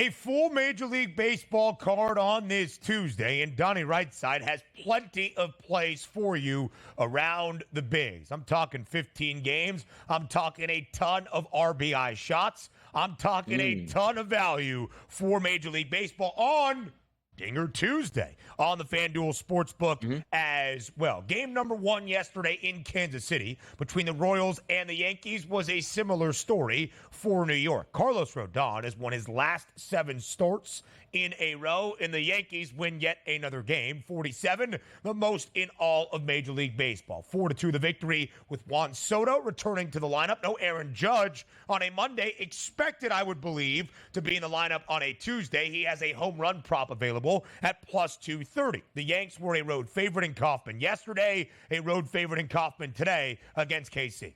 A full Major League Baseball card on this Tuesday, and Donnie Rightside has plenty of plays for you around the bigs. I'm talking 15 games. I'm talking a ton of RBI shots. I'm talking a ton of value for Major League Baseball on Dinger Tuesday on the FanDuel Sportsbook as well. Game number 1 yesterday in Kansas City between the Royals and the Yankees was a similar story for New York. Carlos Rodon has won his last 7 starts in a row, and the Yankees win yet another game, 47, the most in all of Major League Baseball. 4-2 the victory with Juan Soto returning to the lineup. No Aaron Judge on a Monday, expected, I would believe, to be in the lineup on a Tuesday. He has a home run prop available at plus 230. The Yanks were a road favorite in Kauffman yesterday, a road favorite in Kauffman today against KC.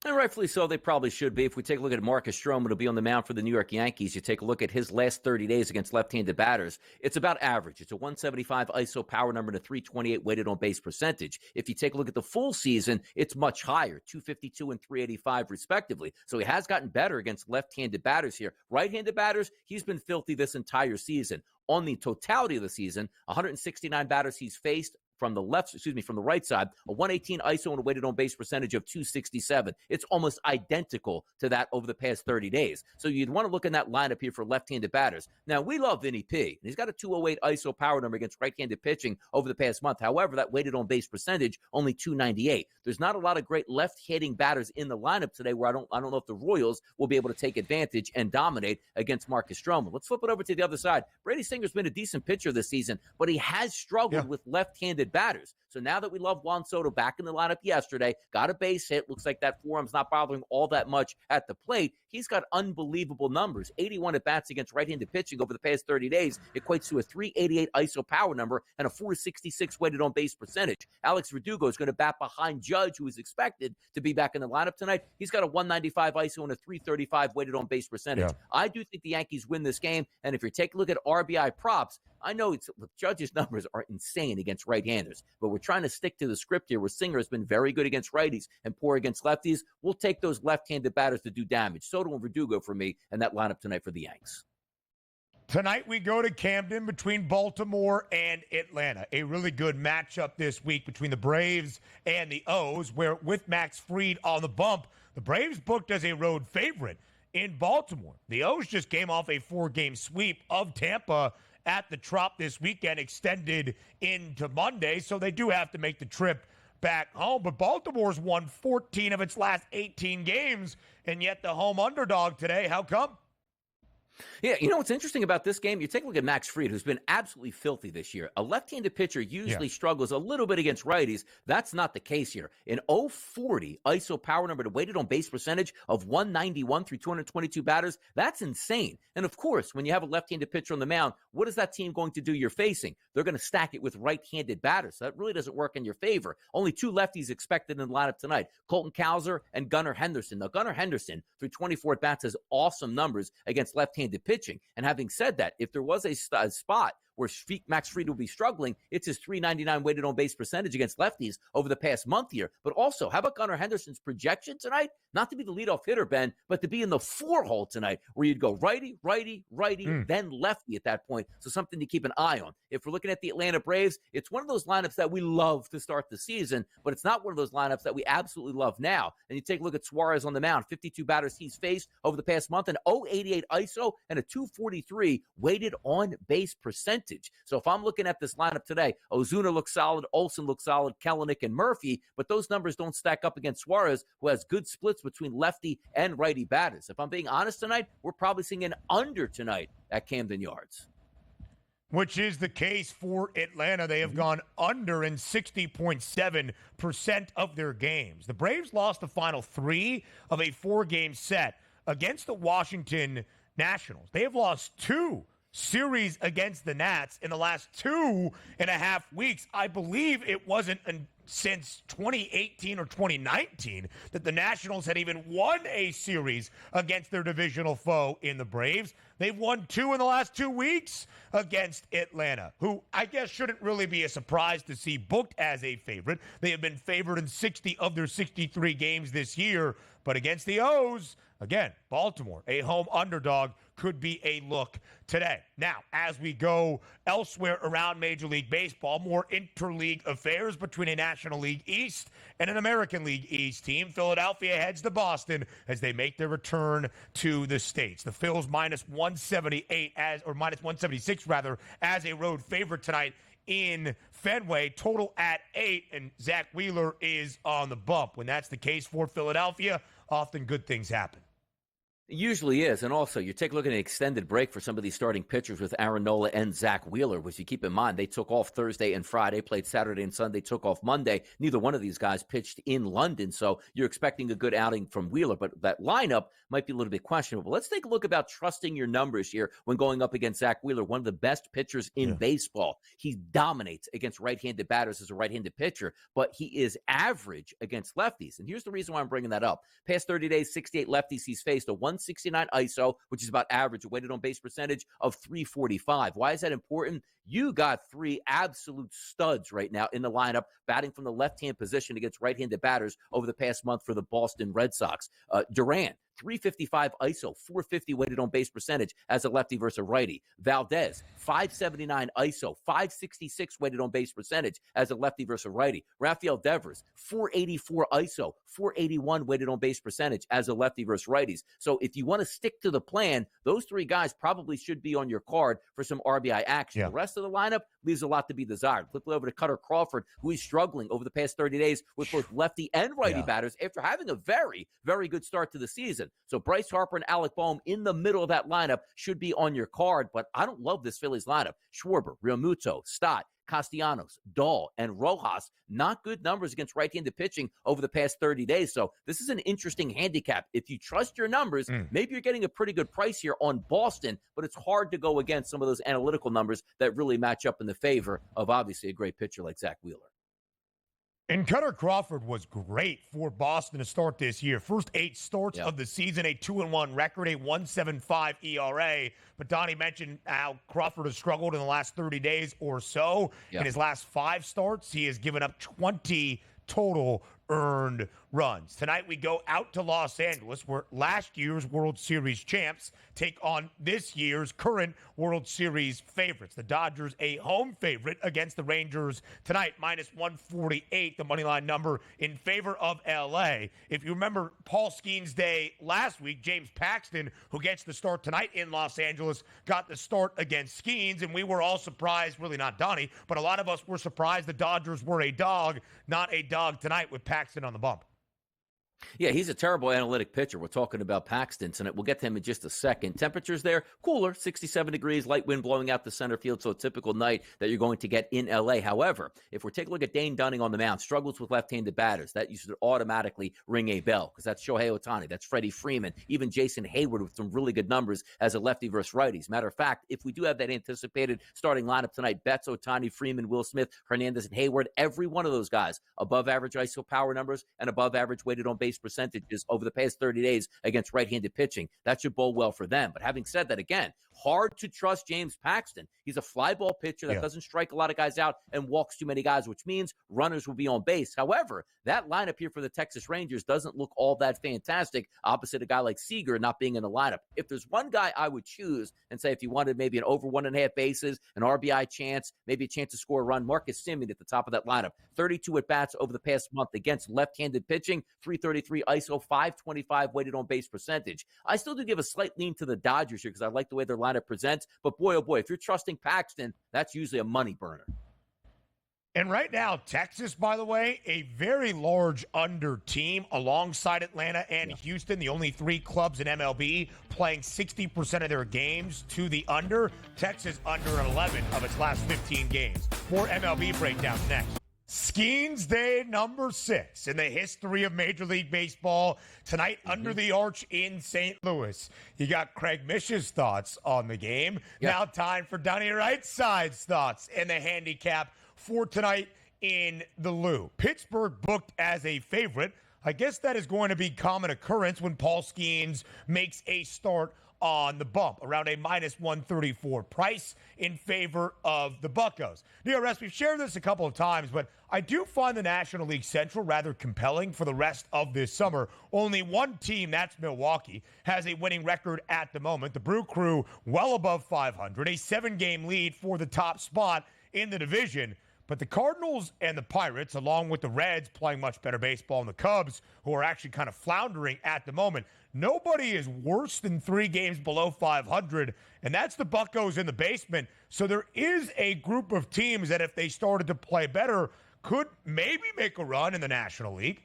And rightfully so, they probably should be. If we take a look at Marcus Stroman, who'll be on the mound for the New York Yankees, you take a look at his last 30 days against left-handed batters, it's about average. It's a 175 ISO power number and a 328 weighted on base percentage. If you take a look at the full season, it's much higher, 252 and 385 respectively. So he has gotten better against left-handed batters here. Right-handed batters, he's been filthy this entire season. On the totality of the season, 169 batters he's faced, from the right side, a 118 ISO and a weighted on base percentage of 267. It's almost identical to that over the past 30 days. So you'd want to look in that lineup here for left-handed batters. Now, we love Vinny P. He's got a 208 ISO power number against right-handed pitching over the past month. However, that weighted on base percentage, only 298. There's not a lot of great left-hitting batters in the lineup today where I don't know if the Royals will be able to take advantage and dominate against Marcus Stroman. Let's flip it over to the other side. Brady Singer's been a decent pitcher this season, but he has struggled with left-handed batters. So now that we love Juan Soto back in the lineup yesterday, got a base hit, looks like that forearm's not bothering all that much at the plate. He's got unbelievable numbers. 81 at-bats against right-handed pitching over the past 30 days equates to a 388 ISO power number and a 466 weighted on base percentage. Alex Verdugo is going to bat behind Judge, who is expected to be back in the lineup tonight. He's got a 195 ISO and a 335 weighted on base percentage. I do think the Yankees win this game, and if you take a look at RBI props, I know Judge's numbers are insane against right-handers, but we're trying to stick to the script here where Singer has been very good against righties and poor against lefties. We'll take those left-handed batters to do damage. Soto and Verdugo for me, and that lineup tonight for the Yanks. Tonight we go to Camden between Baltimore and Atlanta. A really good matchup this week between the Braves and the O's, where with Max Fried on the bump, the Braves booked as a road favorite in Baltimore. The O's just came off a 4-game sweep of Tampa at the Trop this weekend, extended into Monday, so they do have to make the trip back home. But Baltimore's won 14 of its last 18 games, and yet the home underdog today. How come? Yeah, you know what's interesting about this game? You take a look at Max Fried, who's been absolutely filthy this year. A left-handed pitcher usually struggles a little bit against righties. That's not the case here. An 040 ISO power number to weighted on base percentage of 191 through 222 batters, that's insane. And of course, when you have a left-handed pitcher on the mound, what is that team going to do you're facing? They're going to stack it with right-handed batters. So that really doesn't work in your favor. Only 2 lefties expected in the lineup tonight, Colton Cowser and Gunnar Henderson. Now, Gunnar Henderson, through 24 at-bats, has awesome numbers against left-handed pitching. And having said that, if there was a spot where Max Fried will be struggling, it's his 399 weighted on base percentage against lefties over the past month here. But also, how about Gunnar Henderson's projection tonight? Not to be the leadoff hitter, Ben, but to be in the 4-hole tonight, where you'd go righty, then lefty at that point. So something to keep an eye on. If we're looking at the Atlanta Braves, it's one of those lineups that we love to start the season, but it's not one of those lineups that we absolutely love now. And you take a look at Suarez on the mound, 52 batters he's faced over the past month, an 088 ISO and a 243 weighted on base percentage. So if I'm looking at this lineup today, Ozuna looks solid, Olsen looks solid, Kelenic and Murphy, but those numbers don't stack up against Suarez, who has good splits between lefty and righty batters. If I'm being honest tonight, we're probably seeing an under tonight at Camden Yards. Which is the case for Atlanta. They have gone under in 60.7% of their games. The Braves lost the final 3 of a 4-game set against the Washington Nationals. They have lost 2 series against the Nats in the last 2.5 weeks. I believe it wasn't since 2018 or 2019 that the Nationals had even won a series against their divisional foe in the Braves. They've won 2 in the last 2 weeks against Atlanta, who I guess shouldn't really be a surprise to see booked as a favorite. They have been favored in 60 of their 63 games this year, but against the O's, again, Baltimore, a home underdog, could be a look today. Now, as we go elsewhere around Major League Baseball, more interleague affairs between a National League East and an American League East team. Philadelphia heads to Boston as they make their return to the States. The Phils minus 178 minus 176 rather, as a road favorite tonight in Fenway, total at 8, and Zach Wheeler is on the bump. When that's the case for Philadelphia, often good things happen. It usually is. And also, you take a look at an extended break for some of these starting pitchers with Aaron Nola and Zach Wheeler, which you keep in mind, they took off Thursday and Friday, played Saturday and Sunday, took off Monday. Neither one of these guys pitched in London, so you're expecting a good outing from Wheeler, but that lineup might be a little bit questionable. Let's take a look about trusting your numbers here when going up against Zach Wheeler, one of the best pitchers in baseball. He dominates against right-handed batters as a right-handed pitcher, but he is average against lefties. And here's the reason why I'm bringing that up. Past 30 days, 68 lefties he's faced, a 169 ISO, which is about average, a weighted on base percentage of 345. Why is that important? You got three absolute studs right now in the lineup, batting from the left-hand position against right-handed batters over the past month for the Boston Red Sox. Durant, 355 ISO, 450 weighted on base percentage as a lefty versus a righty. Valdez, 579 ISO, 566 weighted on base percentage as a lefty versus a righty. Rafael Devers, 484 ISO, 481 weighted on base percentage as a lefty versus righties. So if you want to stick to the plan, those three guys probably should be on your card for some RBI action. The rest of the lineup leaves a lot to be desired. Flip it over to Cutter Crawford, who is struggling over the past 30 days with both lefty and righty batters after having a very, very good start to the season. So Bryce Harper and Alec Boehm in the middle of that lineup should be on your card, but I don't love this Phillies lineup. Schwarber, Realmuto, Stott, Castellanos, Dahl, and Rojas, not good numbers against right-handed pitching over the past 30 days. So this is an interesting handicap. If you trust your numbers, maybe you're getting a pretty good price here on Boston, but it's hard to go against some of those analytical numbers that really match up in the favor of obviously a great pitcher like Zach Wheeler. And Cutter Crawford was great for Boston to start this year. First 8 starts of the season, a 2-1 record, a 1.75 ERA. But Donnie mentioned how Crawford has struggled in the last 30 days or so. In his last 5 starts, he has given up 20 total earned runs. Tonight we go out to Los Angeles, where last year's World Series champs take on this year's current World Series favorites. The Dodgers, a home favorite against the Rangers tonight, minus 148, the moneyline number in favor of LA. If you remember Paul Skenes' day last week, James Paxton, who gets the start tonight in Los Angeles, got the start against Skenes, and we were all surprised, really not Donnie, but a lot of us were surprised the Dodgers were a dog, not a dog tonight with Paxton on the bump. Yeah, he's a terrible analytic pitcher. We're talking about Paxton tonight. We'll get to him in just a second. Temperatures there, cooler, 67 degrees, light wind blowing out the center field, so a typical night that you're going to get in L.A. However, if we're taking a look at Dane Dunning on the mound, struggles with left-handed batters, that you should automatically ring a bell because that's Shohei Ohtani, that's Freddie Freeman, even Jason Hayward with some really good numbers as a lefty versus righties. Matter of fact, if we do have that anticipated starting lineup tonight, Betts, Ohtani, Freeman, Will Smith, Hernandez, and Hayward, every one of those guys above average ISO power numbers and above average weighted on base percentages over the past 30 days against right-handed pitching. That should bode well for them. But having said that, again, hard to trust James Paxton. He's a fly ball pitcher that doesn't strike a lot of guys out and walks too many guys, which means runners will be on base. However, that lineup here for the Texas Rangers doesn't look all that fantastic opposite a guy like Seager not being in the lineup. If there's one guy I would choose and say if you wanted maybe an over 1.5 bases, an RBI chance, maybe a chance to score a run, Marcus Semien at the top of that lineup. 32 at-bats over the past month against left-handed pitching, 333 ISO, 525 weighted on base percentage. I still do give a slight lean to the Dodgers here because I like the way their lineup presents. But boy, oh boy, if you're trusting Paxton, that's usually a money burner. And right now, Texas, by the way, a very large under team alongside Atlanta and Houston, the only 3 clubs in MLB playing 60% of their games to the under. Texas under 11 of its last 15 games. More MLB breakdowns next. Skenes Day number 6 in the history of Major League Baseball. Tonight under the arch in St. Louis. You got Craig Mish's thoughts on the game. Now time for Donnie Rightside thoughts and the handicap for tonight in the Lou. Pittsburgh booked as a favorite. I guess that is going to be common occurrence when Paul Skenes makes a start on the bump, around a minus 134 price in favor of the Buccos. DRS, we've shared this a couple of times, but I do find the National League Central rather compelling for the rest of this summer. Only one team, that's Milwaukee, has a winning record at the moment. The Brew Crew well above 500, a 7-game lead for the top spot in the division. But the Cardinals and the Pirates, along with the Reds playing much better baseball, and the Cubs, who are actually kind of floundering at the moment, nobody is worse than 3 games below 500, and that's the Buccos in the basement. So there is a group of teams that if they started to play better, could maybe make a run in the National League.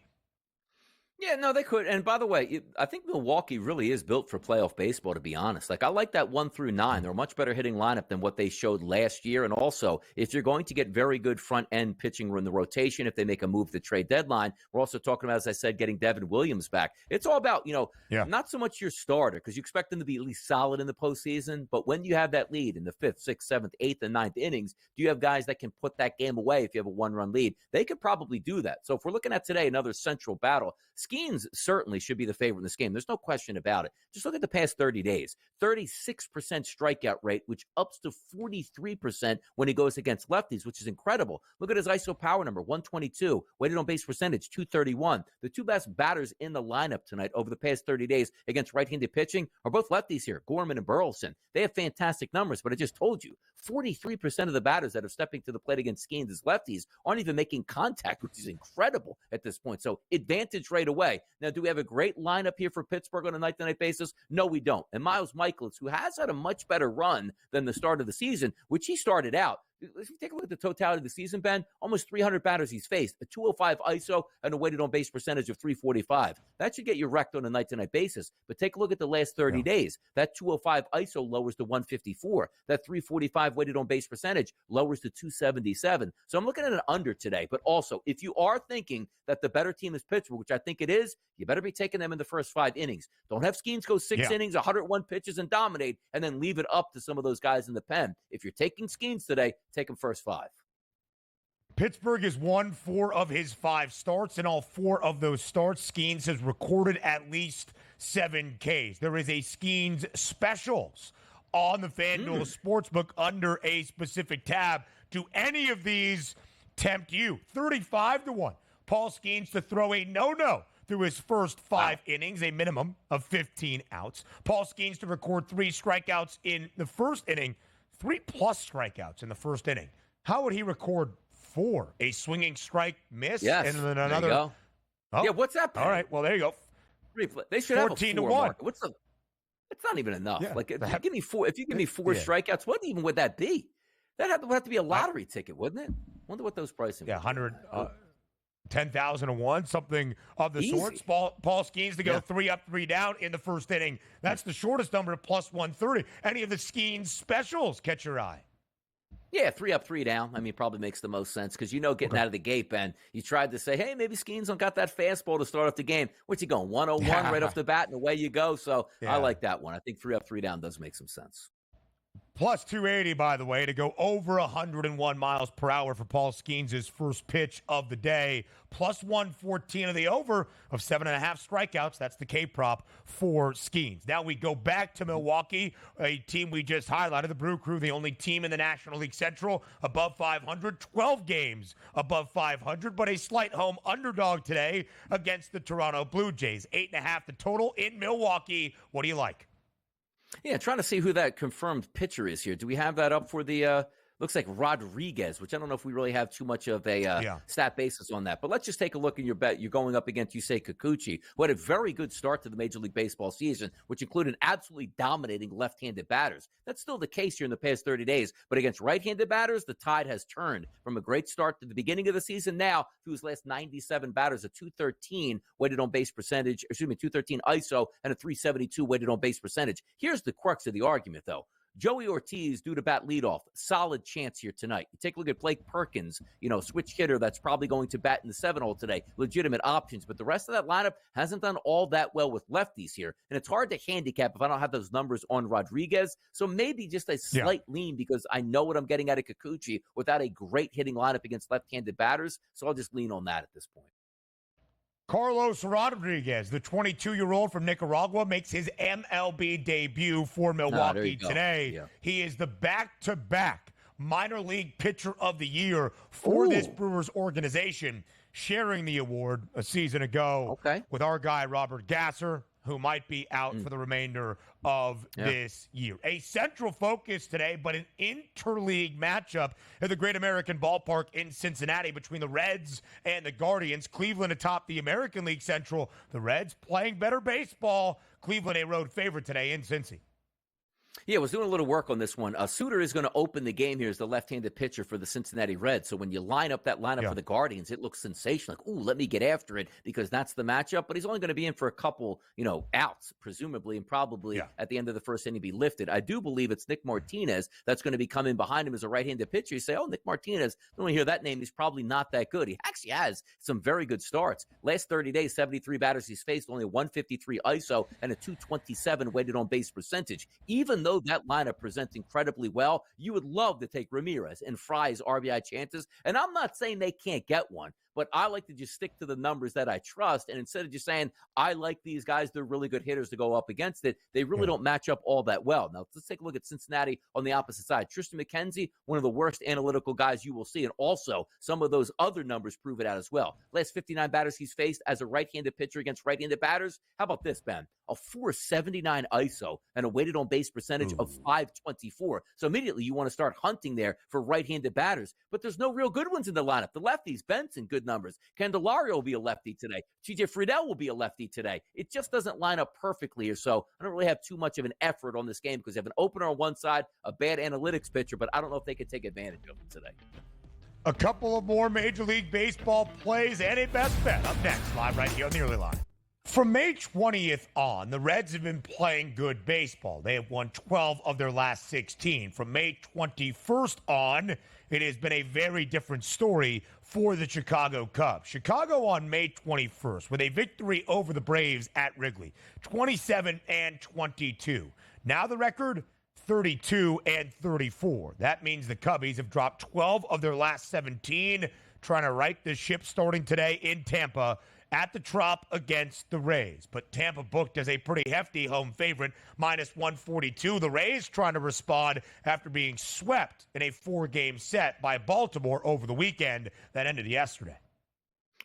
Yeah, no, they could. And by the way, I think Milwaukee really is built for playoff baseball, to be honest. Like, I like that 1 through 9. They're a much better hitting lineup than what they showed last year. And also, if you're going to get very good front-end pitching in the rotation, if they make a move at the trade deadline, we're also talking about, as I said, getting Devin Williams back. It's all about, not so much your starter, because you expect them to be at least solid in the postseason. But when you have that lead in the 5th, 6th, 7th, 8th, and 9th innings, do you have guys that can put that game away if you have a 1-run lead? They could probably do that. So if we're looking at today, another central battle, Skenes certainly should be the favorite in this game. There's no question about it. Just look at the past 30 days. 36% strikeout rate, which ups to 43% when he goes against lefties, which is incredible. Look at his ISO power number, 122. Weighted on base percentage, 231. The 2 best batters in the lineup tonight over the past 30 days against right-handed pitching are both lefties here, Gorman and Burleson. They have fantastic numbers, but I just told you, 43% of the batters that are stepping to the plate against Skenes as lefties aren't even making contact, which is incredible at this point. So advantage right away. Now, do we have a great lineup here for Pittsburgh on a night-to-night basis? No, we don't. And Miles Michaelis, who has had a much better run than the start of the season, which he started out. If you take a look at the totality of the season, Ben, almost 300 batters he's faced, a 205 ISO and a weighted on base percentage of 345. That should get you wrecked on a night-to-night basis. But take a look at the last 30 days. That 205 ISO lowers to 154. That 345 weighted on base percentage lowers to 277. So I'm looking at an under today. But also, if you are thinking that the better team is Pittsburgh, which I think it is, you better be taking them in the first 5 innings. Don't have Skenes go 6 innings, 101 pitches, and dominate, and then leave it up to some of those guys in the pen. If you're taking Skenes today, take them first 5. Pittsburgh has won 4 of his 5 starts. In all 4 of those starts, Skenes has recorded at least 7 Ks. There is a Skenes specials on the FanDuel Sportsbook under a specific tab. Do any of these tempt you? 35-1. Paul Skenes to throw a no-no through his first 5 innings, a minimum of 15 outs. Paul Skenes to record 3 strikeouts in the first inning, 3+ strikeouts in the first inning. How would he record 4? A swinging strike miss? Yes. And then another. There you go. Oh. Yeah, what's that? All right. Well, there you go. They should have a 14-1. mark. It's not even enough. Yeah, give me 4. If you give me 4 strikeouts, what even would that be? That would have to be a lottery ticket, wouldn't it? Wonder what those pricing. Yeah, 100. 10,001, something of the sort. Paul Skenes to go 3 up, 3 down in the first inning. That's the shortest number at plus 130. Any of the Skenes specials catch your eye? Yeah, 3 up, 3 down. I mean, probably makes the most sense because getting out of the gate, Ben, you tried to say, hey, maybe Skenes don't got that fastball to start off the game. What's he going, 101 right off the bat, and away you go. So I like that one. I think 3 up, 3 down does make some sense. Plus 280, by the way, to go over 101 miles per hour for Paul Skenes' first pitch of the day. Plus 114 of the over of 7.5 strikeouts. That's the K-prop for Skenes. Now we go back to Milwaukee, a team we just highlighted, the Brew Crew, the only team in the National League Central above 500, 12 games above 500, but a slight home underdog today against the Toronto Blue Jays. 8.5 the total in Milwaukee. What do you like? Yeah, trying to see who that confirmed pitcher is here. Do we have that up for the looks like Rodriguez, which I don't know if we really have too much of a stat basis on that. But let's just take a look in your bet. You're going up against Yusei Kikuchi, who had a very good start to the Major League Baseball season, which included absolutely dominating left-handed batters. That's still the case here in the past 30 days. But against right-handed batters, the tide has turned from a great start to the beginning of the season now to his last 97 batters, a 213 weighted on base percentage, 213 ISO, and a 372 weighted on base percentage. Here's the crux of the argument, though. Joey Ortiz due to bat leadoff. Solid chance here tonight. You take a look at Blake Perkins, switch hitter that's probably going to bat in the 7-hole today. Legitimate options. But the rest of that lineup hasn't done all that well with lefties here. And it's hard to handicap if I don't have those numbers on Rodriguez. So maybe just a slight lean because I know what I'm getting out of Kikuchi without a great hitting lineup against left-handed batters. So I'll just lean on that at this point. Carlos Rodriguez, the 22-year-old from Nicaragua, makes his MLB debut for Milwaukee today. Yeah. He is the back-to-back minor league pitcher of the year for this Brewers organization, sharing the award a season ago with our guy Robert Gasser, who might be out for the remainder of this year. A central focus today, but an interleague matchup at the Great American Ballpark in Cincinnati between the Reds and the Guardians. Cleveland atop the American League Central. The Reds playing better baseball. Cleveland a road favorite today in Cincy. Yeah, I was doing a little work on this one. Suter is going to open the game here as the left-handed pitcher for the Cincinnati Reds. So when you line up that lineup for the Guardians, it looks sensational. Like, ooh, let me get after it because that's the matchup. But he's only going to be in for a couple, outs, presumably, and probably at the end of the first inning be lifted. I do believe it's Nick Martinez that's going to be coming behind him as a right-handed pitcher. You say, oh, Nick Martinez, don't want to hear that name. He's probably not that good. He actually has some very good starts. Last 30 days, 73 batters he's faced, only a 153 ISO and a 227 weighted on base percentage. Even though that lineup presents incredibly well, you would love to take Ramirez and Fry's RBI chances. And I'm not saying they can't get one, but I like to just stick to the numbers that I trust. And instead of just saying, I like these guys, they're really good hitters to go up against it, they really don't match up all that well. Now, let's take a look at Cincinnati on the opposite side. Tristan McKenzie, one of the worst analytical guys you will see. And also, some of those other numbers prove it out as well. Last 59 batters he's faced as a right-handed pitcher against right-handed batters. How about this, Ben? A 479 ISO and a weighted on base percentage of 524. So immediately you want to start hunting there for right-handed batters. But there's no real good ones in the lineup. The lefties, Benson, good numbers. Candelario will be a lefty today. TJ Friedel will be a lefty today. It just doesn't line up perfectly here. So I don't really have too much of an effort on this game because you have an opener on one side, a bad analytics pitcher, but I don't know if they can take advantage of it today. A couple of more Major League Baseball plays and a best bet up next, live right here on the early line. From May 20th on, the Reds have been playing good baseball. They have won 12 of their last 16. From May 21st on, it has been a very different story for the Chicago Cubs. Chicago on May 21st with a victory over the Braves at Wrigley, 27-22. Now the record, 32-34. That means the Cubbies have dropped 12 of their last 17, trying to right the ship starting today in Tampa at the Trop against the Rays. But Tampa booked as a pretty hefty home favorite, minus 142. The Rays trying to respond after being swept in a 4-game set by Baltimore over the weekend that ended yesterday.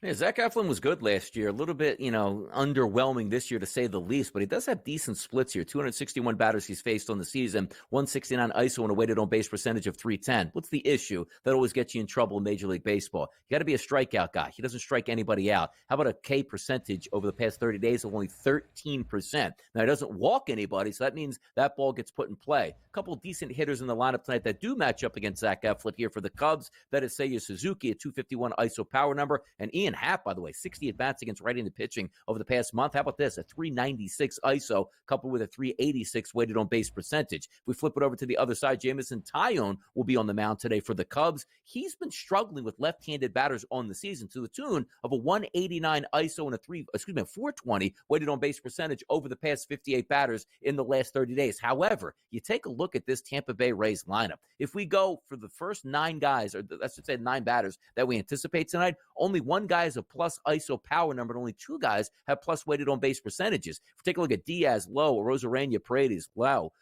Yeah, Zach Eflin was good last year. A little bit, underwhelming this year to say the least, but he does have decent splits here. 261 batters he's faced on the season, 169 ISO and a weighted on base percentage of 310. What's the issue that always gets you in trouble in Major League Baseball? You got to be a strikeout guy. He doesn't strike anybody out. How about a K percentage over the past 30 days of only 13%? Now, he doesn't walk anybody, so that means that ball gets put in play. A couple of decent hitters in the lineup tonight that do match up against Zach Eflin here for the Cubs. That is Seiya Suzuki, a 251 ISO power number, and Ian Happ, by the way, 60 at-bats against right-handed pitching over the past month. How about this? A 396 ISO coupled with a 386 weighted on base percentage. If we flip it over to the other side, Jameson Taillon will be on the mound today for the Cubs. He's been struggling with left-handed batters on the season to the tune of a 189 ISO and a 420 weighted on base percentage over the past 58 batters in the last 30 days. However, you take a look at this Tampa Bay Rays lineup. If we go for the first 9 guys, or I should say 9 batters that we anticipate tonight, only one guy is a plus ISO power number, and only 2 guys have plus weighted on base percentages. If we take a look at Diaz, Lowe, Rosarena, Paredes, Lau,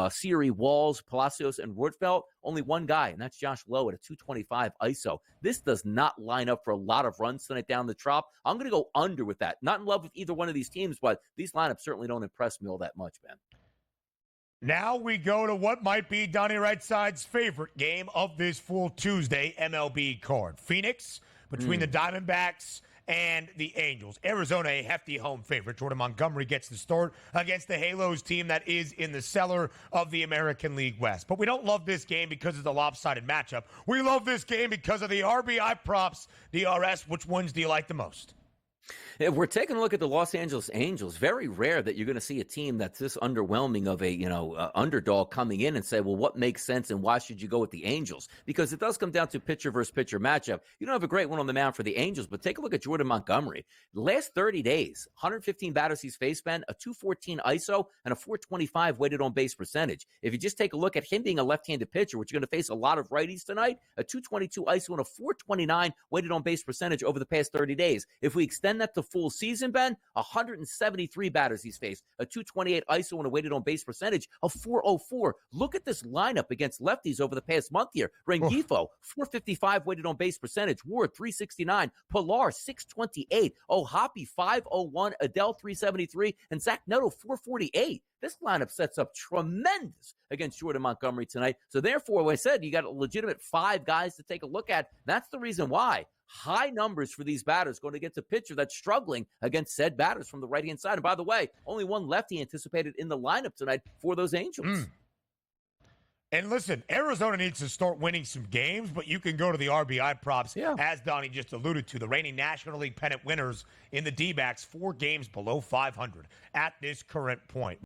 Siri, Walls, Palacios, and Woodfelt, only one guy, and that's Josh Lowe at a 225 ISO. This does not line up for a lot of runs tonight down the Trop. I'm going to go under with that. Not in love with either one of these teams, but these lineups certainly don't impress me all that much, man. Now we go to what might be Donnie Rightside's favorite game of this full Tuesday MLB card. Phoenix between the Diamondbacks and the Angels. Arizona, a hefty home favorite. Jordan Montgomery gets the start against the Halos team that is in the cellar of the American League West. But we don't love this game because of the lopsided matchup. We love this game because of the RBI props, DRS. Which ones do you like the most? If we're taking a look at the Los Angeles Angels, very rare that you're going to see a team that's this underwhelming of a underdog coming in and say, well, what makes sense and why should you go with the Angels? Because it does come down to pitcher versus pitcher matchup. You don't have a great one on the mound for the Angels, but take a look at Jordan Montgomery. The last 30 days, 115 batters he's faced, Ben, a 214 ISO and a 425 weighted on base percentage. If you just take a look at him being a left-handed pitcher, which you're going to face a lot of righties tonight, a 222 ISO and a 429 weighted on base percentage over the past 30 days. If we extend extend that to full season, Ben, 173 batters he's faced, a 228 ISO and a weighted on base percentage of 404. Look at this lineup against lefties over the past month here. Rengifo, 455 weighted on base percentage. Ward, 369. Pilar, 628. O'Hoppe, 501. Adele, 373. And Zach Neto, 448. This lineup sets up tremendous against Jordan Montgomery tonight. So therefore, like I said, you got a legitimate 5 guys to take a look at. That's the reason why. High numbers for these batters going against a pitcher that's struggling against said batters from the right-hand side. And by the way, only one lefty anticipated in the lineup tonight for those Angels. And listen, Arizona needs to start winning some games, but you can go to the RBI props, as Donnie just alluded to. The reigning National League pennant winners in the D-backs, 4 games below 500 at this current point.